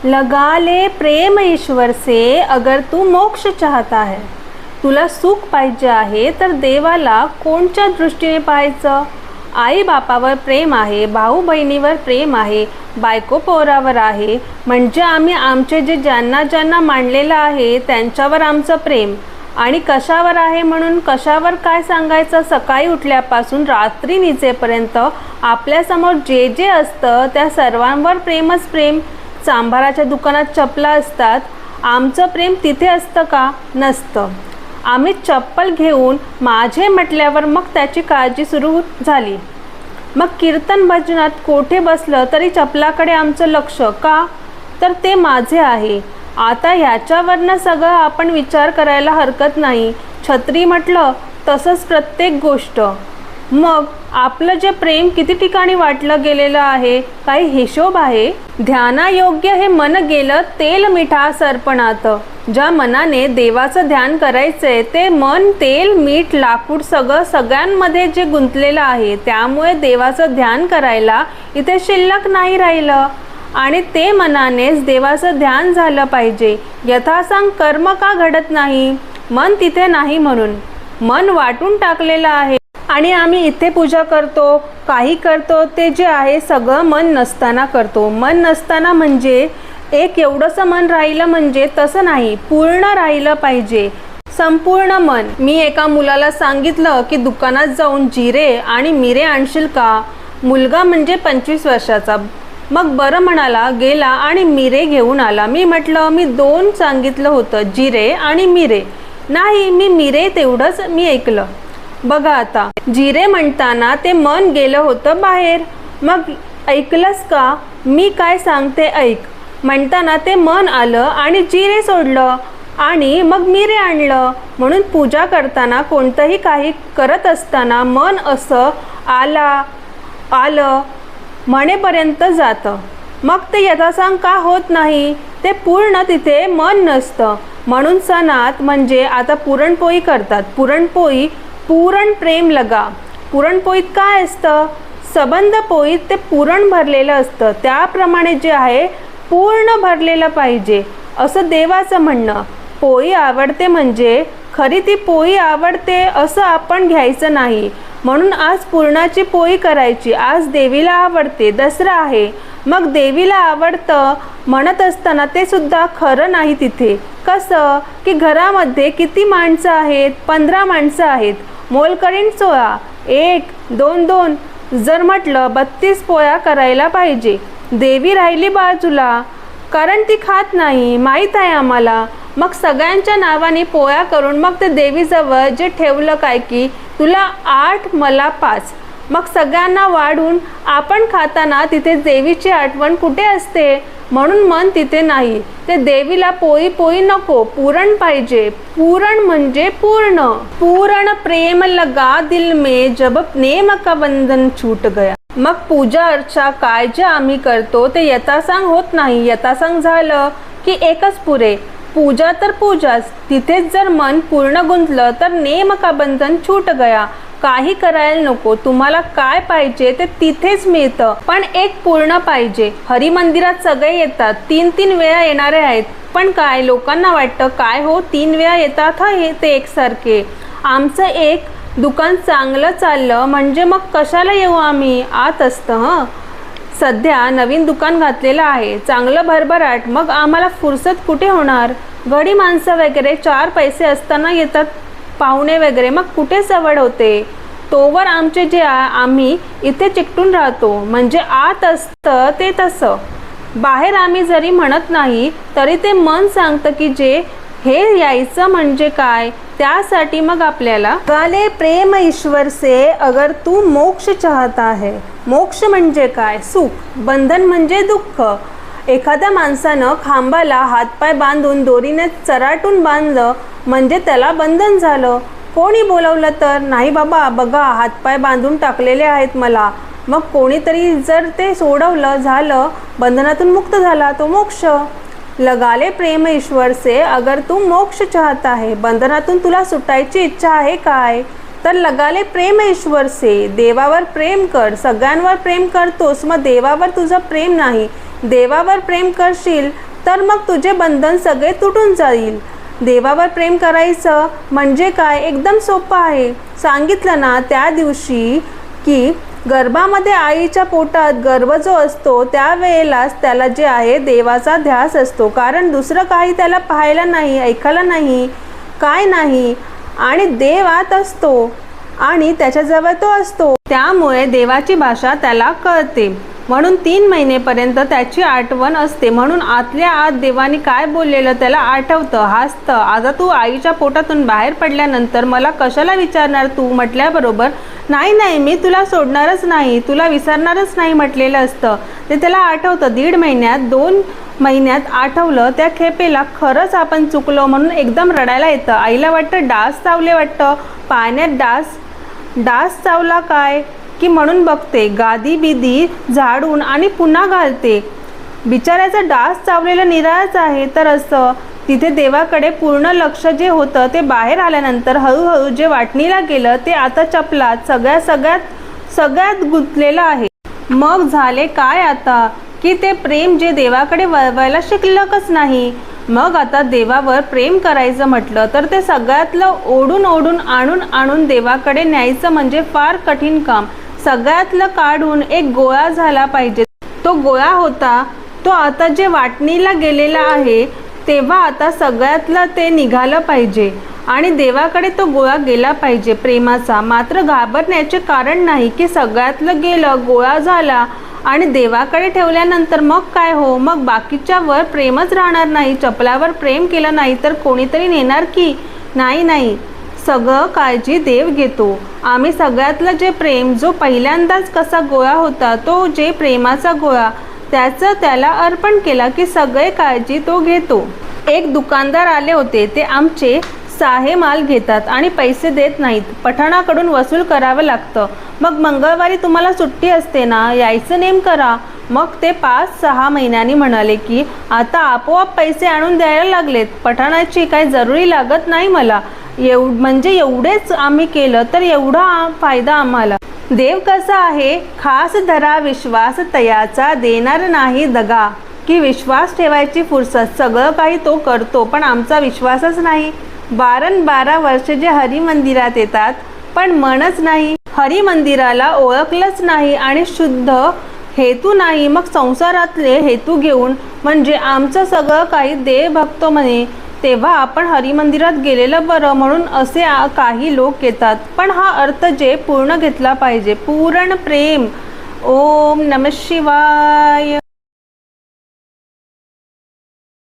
लगा ले प्रेम ईश्वर से अगर तू मोक्ष चाहता है। तुला सुख पाहिजे आहे तर देवाला कोणत्या दृष्टीने पाहायचं? आई बापावर प्रेम आहे, भाऊ बहिणीवर प्रेम आहे, बायको पोरावर आहे, म्हणजे आम्ही आमचे जे ज्यांना ज्यांना मानलेलं आहे त्यांच्यावर आमचं प्रेम. आणि कशावर आहे म्हणून कशावर काय सांगायचं? सकाळी उठल्यापासून रात्री निजेपर्यंत आपल्यासमोर जे जे असतं त्या सर्वांवर प्रेमच प्रेम. सांभाराच्या दुकानात चपला असतात, आमचं प्रेम तिथे असतं का? नसतं. आम्ही चप्पल घेऊन माझे म्हटल्यावर मग त्याची काळजी सुरू झाली. मग कीर्तन भजनात कोठे बसलं तरी चपलाकडे आमचं लक्ष का? तर ते माझे आहे. आता ह्याच्यावरनं सगळं आपण विचार करायला हरकत नाही. छत्री म्हटलं तसंच प्रत्येक गोष्ट. मग आपलं जे प्रेम किती ठिकाणी वाटलं गेलेलं आहे, काही हिशोब आहे? ध्यानायोग्य हे मन गेलं तेल मिठा सरपणात. ज्या मनाने देवाचं ध्यान करायचंय ते मन तेल मीठ लाकूड सगळ्यांमध्ये जे गुंतलेलं आहे, त्यामुळे देवाचं ध्यान करायला इथे शिल्लक नाही राहिलं. आणि ते मनानेच देवाचं ध्यान झालं पाहिजे. यथासांग कर्म का घडत नाही? मन तिथे नाही म्हणून. मन वाटून टाकलेलं आहे. आणि आम्ही इथे पूजा करतो, काही करतो, ते जे आहे सगळं मन नसताना करतो. मन नसताना म्हणजे एक एवढंसं मन राहिलं म्हणजे तसं नाही, पूर्ण राहिलं पाहिजे, संपूर्ण मन. मी एका मुलाला सांगितलं की दुकानात जाऊन जिरे आणि मिरे आणशील का? मुलगा म्हणजे 25 वर्षाचा. मग बरं म्हणाला, गेला आणि मिरे घेऊन आला. मी म्हटलं मी 2 सांगितलं होतं, जिरे आणि मिरे. नाही, मी मिरे तेवढंच मी ऐकलं. बघा आता, जिरे म्हणताना ते मन गेलं होतं बाहेर. मग ऐकलंस का? मी काय सांगते ऐक. म्हणताना ते मन आलं आणि जिरे सोडलं आणि मग मिरे आणलं. म्हणून पूजा करताना कोणतंही काही करत असताना मन असं आलं म्हणेपर्यंत जातं. मग ते यथासांग का होत नाही? ते पूर्ण तिथे मन नसतं. म्हणून सणात म्हणजे आता पुरणपोळी करतात. पुरणपोळी पुरण प्रेम लगा. पुरणपोळीत काय असतं? सबंध पोळीत ते पुरण भरलेलं असतं. त्याप्रमाणे जे आहे पूर्ण भरलेलं पाहिजे असं देवाचं म्हणणं. पोळी आवडते म्हणजे खरी ती पोळी आवडते असं आपण घ्यायचं नाही. म्हणून आज पुरणाची पोळी करायची. आज देवीला आवडते, दसरा आहे. मग देवीला आवडतं म्हणत असताना ते सुद्धा खरं नाही तिथे. कसं की घरामध्ये किती माणसं आहेत? 15 माणसं आहेत. मोलकरीण 16, 1, 2, 2 जर म्हटलं 32 पोळ्या करायला पाहिजे. देवी राहिली बाजूला, कारण ती खात नाही, माहीत आहे आम्हाला. मग सगळ्यांच्या नावाने पोळ्या करून मग ते देवीजवळ जे ठेवलं काय की तुला 8 मला 5. मग सगळ्यांना वाढून आपण खाताना तिथे देवीची आठवण कुठे असते? म्हणून मन तिथे नाही. ते देवीला पोळी पोळी नको, पुरण पाहिजे. पुरण म्हणजे पूर्ण. पूर्ण प्रेम लगा दिल में जब नेम का बंधन छूट गया. मग पूजा अर्चा काय जे आम्ही करतो ते यथासांग होत नाही. यथासांग झालं की एकच पुरे. पूजा तर पूजाच. तिथेच जर मन पूर्ण गुंतलं तर नेम का बंधन छूट गया. काही करायला नको. तुम्हाला काय पाहिजे ते तिथेच मिळतं, पण एक पूर्ण पाहिजे. हरिमंदिरात सगळे येतात, 3-3 वेळा येणारे आहेत. पण काय लोकांना वाटतं काय हो 3 वेळा येतात हे ते एकसारखे. आमचं एक दुकान चांगलं चाललं म्हणजे मग कशाला येऊ आम्ही? आत असतं. सध्या नवीन दुकान घातलेलं आहे, चांगलं भरभराट. मग आम्हाला फुरसत कुठे होणार? घडी माणसं वगैरे 4 पैसे असताना येतात, पाहुणे वगैरे. मग कुठे सवड होते? तोवर आमचे जे आम्ही इथे चिकटून राहतो. म्हणजे आत असतं ते तसं. बाहेर आम्ही जरी म्हणत नाही तरी ते मन सांगतं की जे हे यायचं म्हणजे काय. त्यासाठी मग आपल्याला गाले प्रेम ईश्वर से अगर तू मोक्ष चाहता है. मोक्ष म्हणजे काय? सुख. बंधन म्हणजे दुःख. एखाद्या माणसानं खांबाला हातपाय बांधून दोरीने चराटून बांधलं म्हणजे त्याला बंधन झालं. कोणी बोलवलं तर नाही बाबा बघा हातपाय बांधून टाकलेले आहेत मला. मग कोणीतरी जर ते सोडवलं, झालं, बंधनातून मुक्त झाला, तो मोक्ष. लगाले प्रेम ईश्वर से अगर तू मोक्ष चाहता है. बंधनातून तुला सुटायची इच्छा आहे काय? तर लगाले प्रेम ईश्वर से. देवावर प्रेम कर. सगळ्यांवर प्रेम करतोस, मग देवावर तुझं प्रेम नाही. देवावर प्रेम करशील तर मग तुझे बंधन सगळे तुटून जाईल. देवावर प्रेम करायचं म्हणजे काय? एकदम सोपं आहे. सांगितलं ना त्या दिवशी की गर्भामध्ये आईच्या पोटात गर्भ जो असतो त्यावेळेलाच त्याला जे आहे देवाचा ध्यास असतो. कारण दुसरं काही त्याला पाहायला नाही, ऐकायला नाही, काय नाही. आणि देव आत असतो आणि त्याच्याजवळ तो असतो. त्यामुळे देवाची भाषा त्याला कळते. म्हणून 3 महिनेपर्यंत त्याची आठवण असते. म्हणून आतल्या आत देवाने काय बोललेलं त्याला आठवतं, हसतं. आता तू आईच्या पोटातून बाहेर पडल्यानंतर मला कशाला विचारणार तू म्हटल्याबरोबर नाही नाही मी तुला सोडणारच नाही, तुला विसरणारच नाही म्हटलेलं असतं. ते त्याला आठवतं. 1.5 महिन्यात 2 महिन्यात आठवलं. त्या खेपेला खरंच आपण चुकलो म्हणून एकदम रडायला येतं. आईला वाटतं डास चावले वाटतं, पाण्यात डास चावला काय की म्हणून बघते, गादी बिदी झाडून आणि पुन्हा घालते. बिचाऱ्याचा डास चावलेलं निराळच आहे. तर असं तिथे देवाकडे पूर्ण लक्ष जे होतं ते बाहेर आल्यानंतर हळूहळू जे वाटणीला गेलं ते आता चपलात सगळ्यात गुंतलेलं आहे. मग झाले काय आता की ते प्रेम जे देवाकडे वळवायला शिकलंच नाही. मग आता देवावर प्रेम करायचं म्हटलं तर ते सगळ्यातलं ओढून आणून देवाकडे न्यायचं म्हणजे फार कठीण काम. सगळ्यातलं काढून एक गोळा झाला पाहिजे. तो गोळा होता तो आता जे वाटणीला गेलेला आहे तेव्हा आता सगळ्यातलं ते निघालं पाहिजे आणि देवाकडे तो गोळा गेला पाहिजे प्रेमाचा. मात्र घाबरण्याचे कारण नाही की सगळ्यातलं गेलं, गोळा झाला आणि देवाकडे ठेवल्यानंतर मग काय हो, मग बाकीच्यावर प्रेमच राहणार नाही. चपलावर प्रेम केलं नाही तर कोणीतरी नेणार की नाही. सगळं काळजी देव घेतो. आम्ही सगळ्यातलं जे प्रेम जो पहिल्यांदाच कसा गोळा होता तो जे प्रेमाचा गोळा त्याचं त्याला अर्पण केला की सगळे काळजी तो घेतो. एक दुकानदार आले होते. ते आमचे साहे माल घेतात आणि पैसे देत नाहीत. पठाणाकडून वसूल करावं लागतं. मग मंगळवारी तुम्हाला सुट्टी असते ना, यायचं नेम करा. मग ते 5-6 महिन्यांनी म्हणाले की आता आपोआप पैसे आणून द्यायला लागलेत. पठाणाची काही जरुरी लागत नाही मला. म्हणजे एवढेच आम्ही केलं तर एवढा फायदा आम्हाला. देव कसा आहे, खास धरा विश्वास तयाचा, देणार नाही दगा. की विश्वास ठेवायची फुरसत, सगळं काही तो करतो पण आमचा विश्वासच नाही. 12 वर्षे जे हरी मंदिरात येतात पण मनच नाही. हरी मंदिराला ओळखलंच नाही आणि शुद्ध हेतू नाही. मग संसारातले हेतू घेऊन म्हणजे आमचं सगळं काही देव भक्तो म्हणे तेव्हा आपण हरिमंदिरात गेलेलं बरं म्हणून असे काही लोक येतात. पण हा अर्थ जे पूर्ण घेतला पाहिजे, पूर्ण प्रेम. ओम नमः शिवाय.